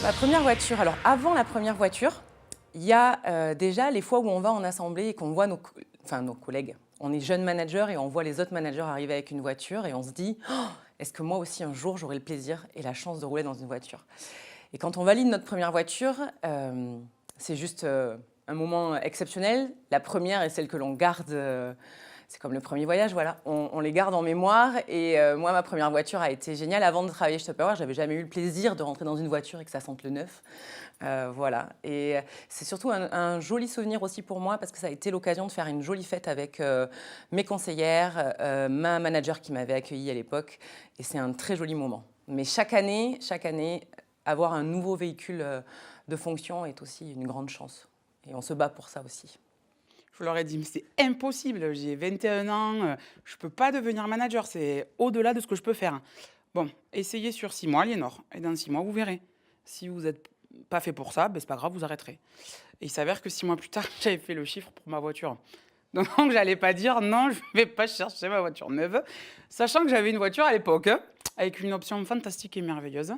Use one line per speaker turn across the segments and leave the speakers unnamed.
Ma première voiture, alors avant la première voiture, il y a déjà les fois où on va en assemblée et qu'on voit nos collègues. On est jeune manager et on voit les autres managers arriver avec une voiture et on se dit oh, est-ce que moi aussi un jour j'aurai le plaisir et la chance de rouler dans une voiture? Et quand on valide notre première voiture, c'est juste un moment exceptionnel. La première est celle que l'on garde. C'est comme le premier voyage, voilà. On les garde en mémoire. Et moi, ma première voiture a été géniale. Avant de travailler chez Tupperware, j'avais jamais eu le plaisir de rentrer dans une voiture et que ça sente le neuf. Voilà. Et c'est surtout un joli souvenir aussi pour moi parce que ça a été l'occasion de faire une jolie fête avec mes conseillères, ma manager qui m'avait accueillie à l'époque. Et c'est un très joli moment. Mais chaque année, avoir un nouveau véhicule de fonction est aussi une grande chance. Et on se bat pour ça aussi.
Je leur ai dit, mais c'est impossible, j'ai 21 ans, je ne peux pas devenir manager, c'est au-delà de ce que je peux faire. Bon, essayez sur 6 mois, Aliénor, et dans 6 mois, vous verrez. Si vous n'êtes pas fait pour ça, ben, c'est pas grave, vous arrêterez. Et il s'avère que 6 mois plus tard, j'avais fait le chiffre pour ma voiture. Donc, j'allais pas dire, non, je vais pas chercher ma voiture neuve, sachant que j'avais une voiture à l'époque, avec une option fantastique et merveilleuse.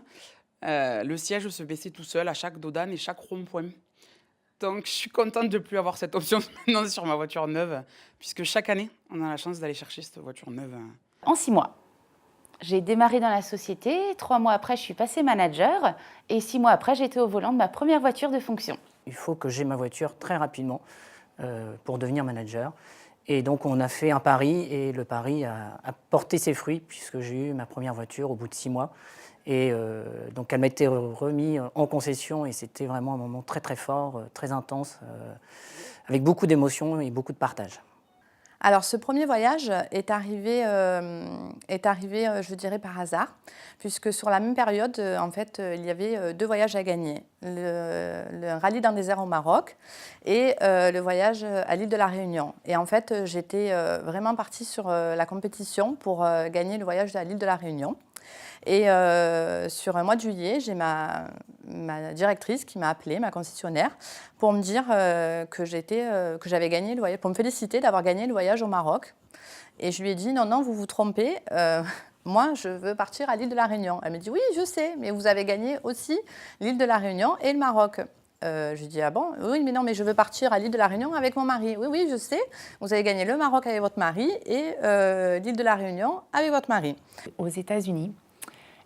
Le siège se baissait tout seul à chaque dodane et chaque rond-point. Donc, je suis contente de ne plus avoir cette option maintenant sur ma voiture neuve, puisque chaque année, on a la chance d'aller chercher cette voiture neuve.
En 6 mois, j'ai démarré dans la société. 3 mois après, je suis passée manager. Et 6 mois après, j'étais au volant de ma première voiture de fonction.
Il faut que j'aie ma voiture très rapidement pour devenir manager. Et donc, on a fait un pari et le pari a porté ses fruits puisque j'ai eu ma première voiture au bout de 6 mois. Et donc, elle m'a été remise en concession et c'était vraiment un moment très, très fort, très intense, avec beaucoup d'émotions et beaucoup de partage.
Alors, ce premier voyage est arrivé, je dirais, par hasard, puisque sur la même période, en fait, il y avait 2 voyages à gagner. Le rallye d'un désert au Maroc et le voyage à l'île de la Réunion. Et en fait, j'étais vraiment partie sur la compétition pour gagner le voyage à l'île de la Réunion. Et sur un mois de juillet, j'ai ma directrice qui m'a appelée, ma concessionnaire, pour me dire que j'avais gagné le voyage, pour me féliciter d'avoir gagné le voyage au Maroc. Et je lui ai dit non, non, vous vous trompez. Moi, je veux partir à l'île de la Réunion. Elle m'a dit oui, je sais, mais vous avez gagné aussi l'île de la Réunion et le Maroc. Je lui ai dit ah bon, oui, mais non, mais je veux partir à l'île de la Réunion avec mon mari. Oui, oui, je sais. Vous avez gagné le Maroc avec votre mari et l'île de la Réunion avec votre mari.
Aux États-Unis.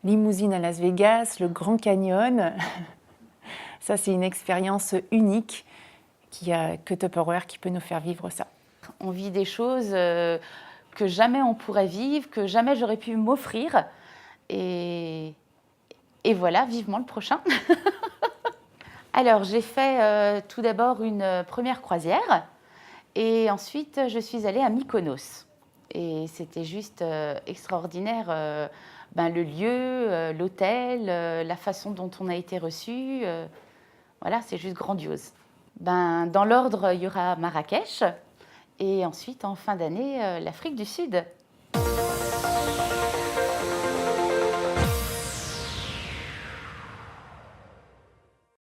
Limousine à Las Vegas, le Grand Canyon. Ça, c'est une expérience unique que Tupperware qui peut nous faire vivre ça.
On vit des choses que jamais on pourrait vivre, que jamais j'aurais pu m'offrir. Et voilà, vivement le prochain. Alors, j'ai fait tout d'abord une première croisière. Et ensuite, je suis allée à Mykonos. Et c'était juste extraordinaire. Le lieu, l'hôtel, la façon dont on a été reçu, voilà, c'est juste grandiose. Dans l'ordre, il y aura Marrakech et ensuite, en fin d'année, l'Afrique du Sud.